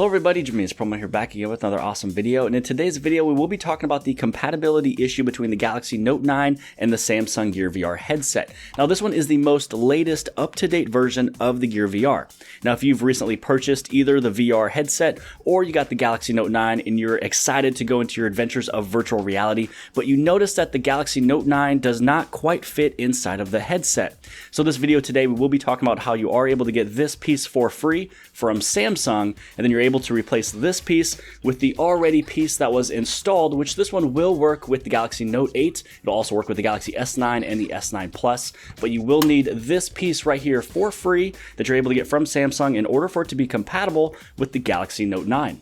Hello everybody, jimmyispromo here, back again with another awesome video, and in today's video we will be talking about the compatibility issue between the Galaxy Note 9 and the Samsung Gear VR headset. Now this one is the most latest up-to-date version of the Gear VR. Now if you've recently purchased either the VR headset or you got the Galaxy Note 9 and you're excited to go into your adventures of virtual reality, but you notice that the Galaxy Note 9 does not quite fit inside of the headset. So this video today we will be talking about how you are able to get this piece for free from Samsung, and then you're able to replace this piece with the already piece that was installed, which this one will work with the Galaxy Note 8. It'll also work with the Galaxy S9 and the S9 Plus, but you will need this piece right here for free that you're able to get from Samsung in order for it to be compatible with the Galaxy Note 9.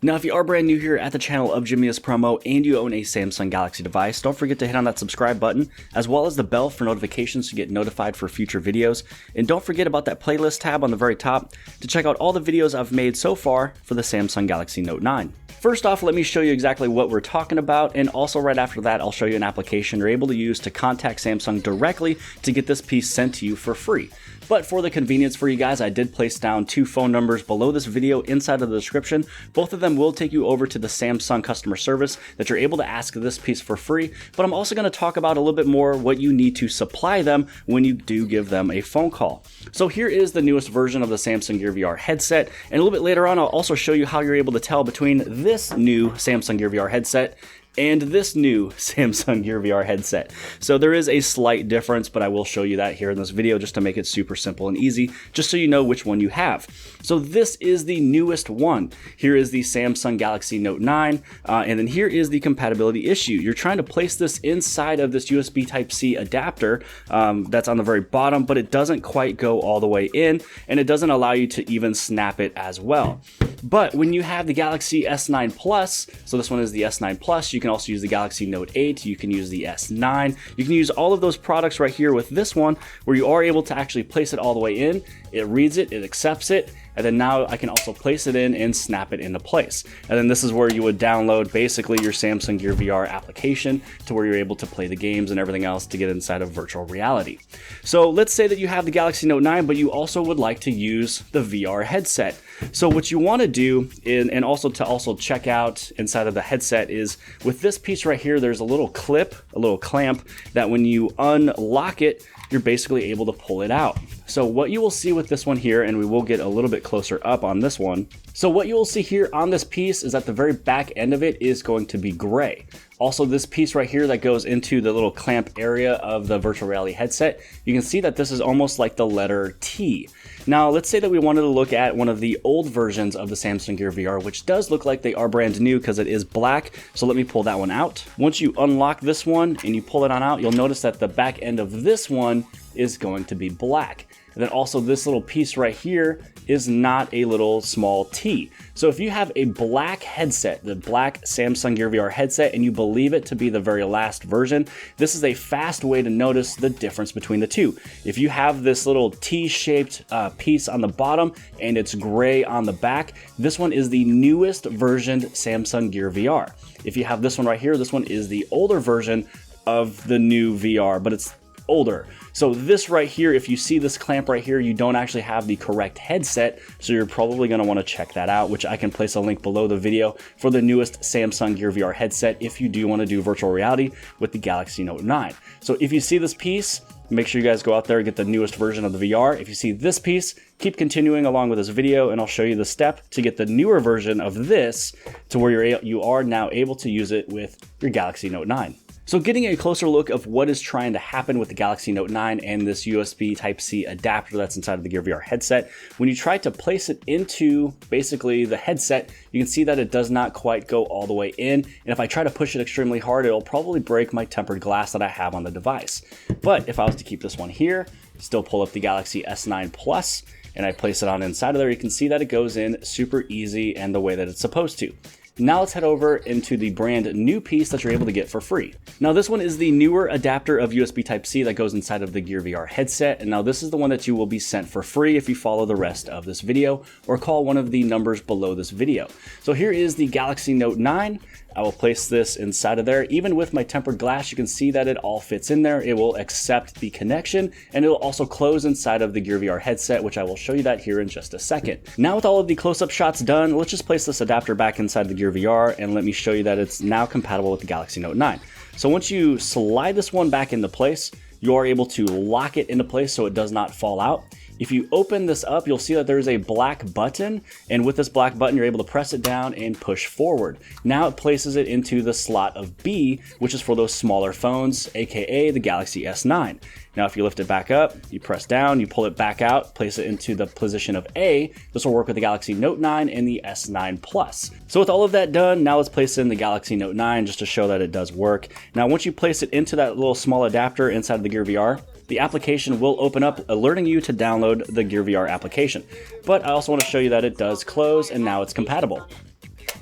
Now, if you are brand new here at the channel of jimmyispromo and you own a Samsung Galaxy device, don't forget to hit on that subscribe button, as well as the bell for notifications to get notified for future videos. And don't forget about that playlist tab on the very top to check out all the videos I've made so far for the Samsung Galaxy Note 9. First off, let me show you exactly what we're talking about, and also right after that, I'll show you an application you're able to use to contact Samsung directly to get this piece sent to you for free. But for the convenience for you guys, I did place down two phone numbers below this video inside of the description. Both of them will take you over to the Samsung customer service that you're able to ask this piece for free. But I'm also going to talk about a little bit more what you need to supply them when you do give them a phone call. So here is the newest version of the Samsung Gear VR headset. And a little bit later on, I'll also show you how you're able to tell between this new Samsung Gear VR headset and this new Samsung Gear VR headset. So there is a slight difference, but I will show you that here in this video just to make it super simple and easy, just so you know which one you have. So this is the newest one. Here is the Samsung Galaxy Note 9, and then here is the compatibility issue. You're trying to place this inside of this USB Type-C adapter that's on the very bottom, but it doesn't quite go all the way in, and it doesn't allow you to even snap it as well. But when you have the Galaxy S9 Plus, so this one is the S9 Plus, you can also use the Galaxy Note 8, you can use the S9, you can use all of those products right here with this one, where you are able to actually place it all the way in, it reads it, it accepts it, and then now I can also place it in and snap it into place. And then this is where you would download basically your Samsung Gear VR application to where you're able to play the games and everything else to get inside of virtual reality. So let's say that you have the Galaxy Note 9, but you also would like to use the VR headset. So what you want to do, and also to check out inside of the headset, is with this piece right here, there's a little clip, a little clamp, that when you unlock it, you're basically able to pull it out. So what you will see with this one here, and we will get a little bit closer up on this one. So what you will see here on this piece is that the very back end of it is going to be gray. Also, this piece right here that goes into the little clamp area of the virtual reality headset, you can see that this is almost like the letter T. Now, let's say that we wanted to look at one of the old versions of the Samsung Gear VR, which does look like they are brand new because it is black. So let me pull that one out. Once you unlock this one and you pull it on out, you'll notice that the back end of this one is going to be black. And then also this little piece right here is not a little small T. So if you have a black headset, the black Samsung Gear VR headset, and you believe it to be the very last version, this is a fast way to notice the difference between the two. If you have this little T-shaped piece on the bottom and it's gray on the back, this one is the newest versioned Samsung Gear VR. If you have this one right here, this one is the older version of the new VR, but it's older. So this right here, if you see this clamp right here, you don't actually have the correct headset, so you're probably going to want to check that out, which I can place a link below the video for the newest Samsung Gear VR headset if you do want to do virtual reality with the Galaxy Note 9. So if you see this piece, make sure you guys go out there and get the newest version of the VR. If you see this piece, keep continuing along with this video and I'll show you the step to get the newer version of this to where you are now able to use it with your Galaxy Note 9. So getting a closer look of what is trying to happen with the Galaxy Note 9 and this USB Type-C adapter that's inside of the Gear VR headset, when you try to place it into basically the headset, you can see that it does not quite go all the way in. And if I try to push it extremely hard, it'll probably break my tempered glass that I have on the device. But if I was to keep this one here, still pull up the Galaxy S9 Plus, and I place it on inside of there, you can see that it goes in super easy and the way that it's supposed to. Now let's head over into the brand new piece that you're able to get for free. Now this one is the newer adapter of USB Type-C that goes inside of the Gear VR headset. And now this is the one that you will be sent for free if you follow the rest of this video or call one of the numbers below this video. So here is the Galaxy Note 9. I will place this inside of there. Even with my tempered glass, you can see that it all fits in there. It will accept the connection, and it will also close inside of the Gear VR headset, which I will show you that here in just a second. Now with all of the close-up shots done, let's just place this adapter back inside the Gear VR, and let me show you that it's now compatible with the Galaxy Note 9. So once you slide this one back into place, you are able to lock it into place so it does not fall out. If you open this up, you'll see that there's a black button, and with this black button, you're able to press it down and push forward. Now it places it into the slot of B, which is for those smaller phones, aka the Galaxy S9. Now if you lift it back up, you press down, you pull it back out, place it into the position of A. This will work with the Galaxy Note 9 and the S9 Plus. So with all of that done, now let's place it in the Galaxy Note 9 just to show that it does work. Now once you place it into that little small adapter inside of the Gear VR, the application will open up, alerting you to download the Gear VR application. But I also want to show you that it does close, and now it's compatible.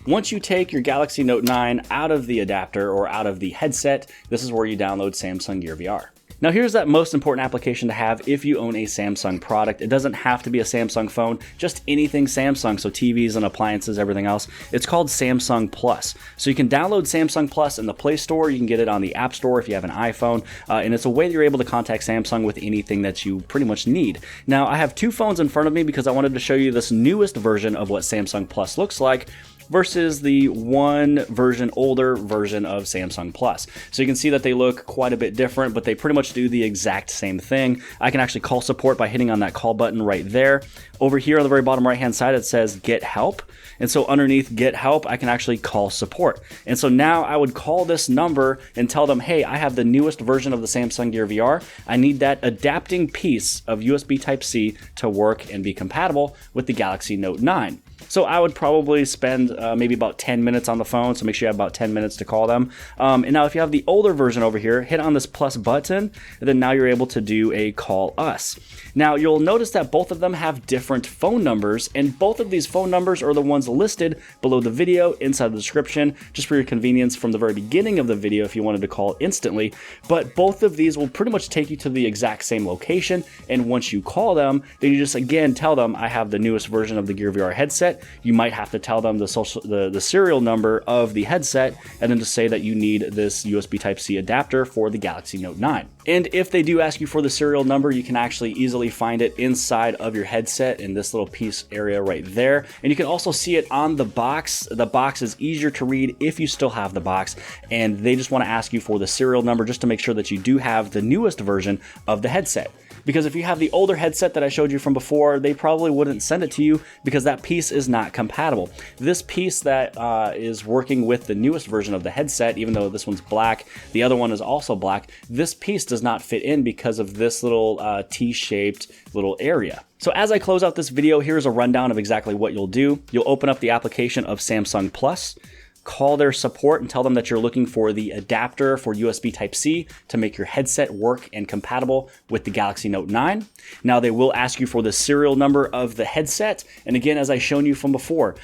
Once you take your Galaxy Note 9 out of the adapter or out of the headset, this is where you download Samsung Gear VR. Now here's that most important application to have if you own a Samsung product. It doesn't have to be a Samsung phone, just anything Samsung, so TVs and appliances, everything else. It's called Samsung Plus. So you can download Samsung Plus in the Play Store, you can get it on the App Store if you have an iPhone, and it's a way that you're able to contact Samsung with anything that you pretty much need. Now I have two phones in front of me because I wanted to show you this newest version of what Samsung Plus looks like versus the one version, older version of Samsung Plus. So you can see that they look quite a bit different, but they pretty much do the exact same thing. I can actually call support by hitting on that call button right there. Over here on the very bottom right hand side, it says get help. And so underneath get help, I can actually call support. And so now I would call this number and tell them, hey, I have the newest version of the Samsung Gear VR. I need that adapting piece of USB Type-C to work and be compatible with the Galaxy Note 9. So I would probably spend maybe about 10 minutes on the phone, so make sure you have about 10 minutes to call them. And now if you have the older version over here, hit on this plus button, and then now you're able to do a call us. Now you'll notice that both of them have different phone numbers, and both of these phone numbers are the ones listed below the video inside the description, just for your convenience from the very beginning of the video if you wanted to call instantly. But both of these will pretty much take you to the exact same location, and once you call them, then you just again tell them I have the newest version of the Gear VR headset. You might have to tell them the serial number of the headset, and then just say that you need this USB Type-C adapter for the Galaxy Note 9. And if they do ask you for the serial number, you can actually easily find it inside of your headset in this little piece area right there. And you can also see it on the box. The box is easier to read if you still have the box, and they just want to ask you for the serial number just to make sure that you do have the newest version of the headset. Because if you have the older headset that I showed you from before, they probably wouldn't send it to you because that piece is not compatible. This piece that is working with the newest version of the headset, even though this one's black, the other one is also black, this piece does not fit in because of this little T-shaped little area. So as I close out this video, here's a rundown of exactly what you'll do. You'll open up the application of Samsung Plus, call their support and tell them that you're looking for the adapter for USB Type-C to make your headset work and compatible with the Galaxy Note 9. Now they will ask you for the serial number of the headset. And again, as I've shown you from before,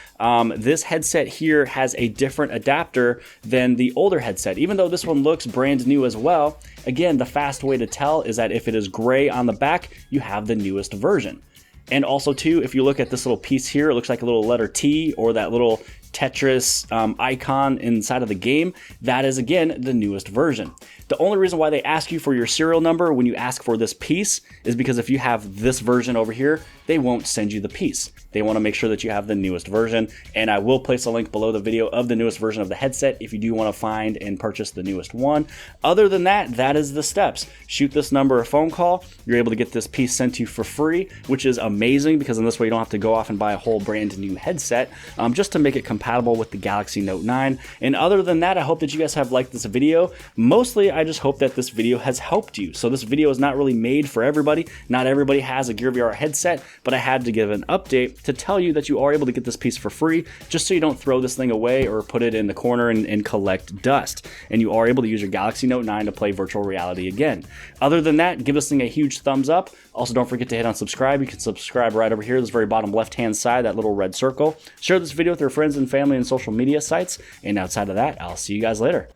this headset here has a different adapter than the older headset. Even though this one looks brand new as well, again, the fast way to tell is that if it is gray on the back, you have the newest version. And also too, if you look at this little piece here, it looks like a little letter T or that little Tetris icon inside of the game. That is again the newest version. The only reason why they ask you for your serial number when you ask for this piece is because if you have this version over here, they won't send you the piece. They want to make sure that you have the newest version, and I will place a link below the video of the newest version of the headset if you do want to find and purchase the newest one. Other than that, that is the steps. Shoot this number a phone call. You're able to get this piece sent to you for free, which is amazing because in this way you don't have to go off and buy a whole brand new headset just to make it compatible with the Galaxy Note 9. And other than that, I hope that you guys have liked this video. Mostly, I just hope that this video has helped you. So this video is not really made for everybody. Not everybody has a Gear VR headset, but I had to give an update to tell you that you are able to get this piece for free, just so you don't throw this thing away or put it in the corner and collect dust. And you are able to use your Galaxy Note 9 to play virtual reality again. Other than that, give this thing a huge thumbs up. Also, don't forget to hit on subscribe. You can subscribe right over here, this very bottom left-hand side, that little red circle. Share this video with your friends and family, and social media sites. And outside of that, I'll see you guys later.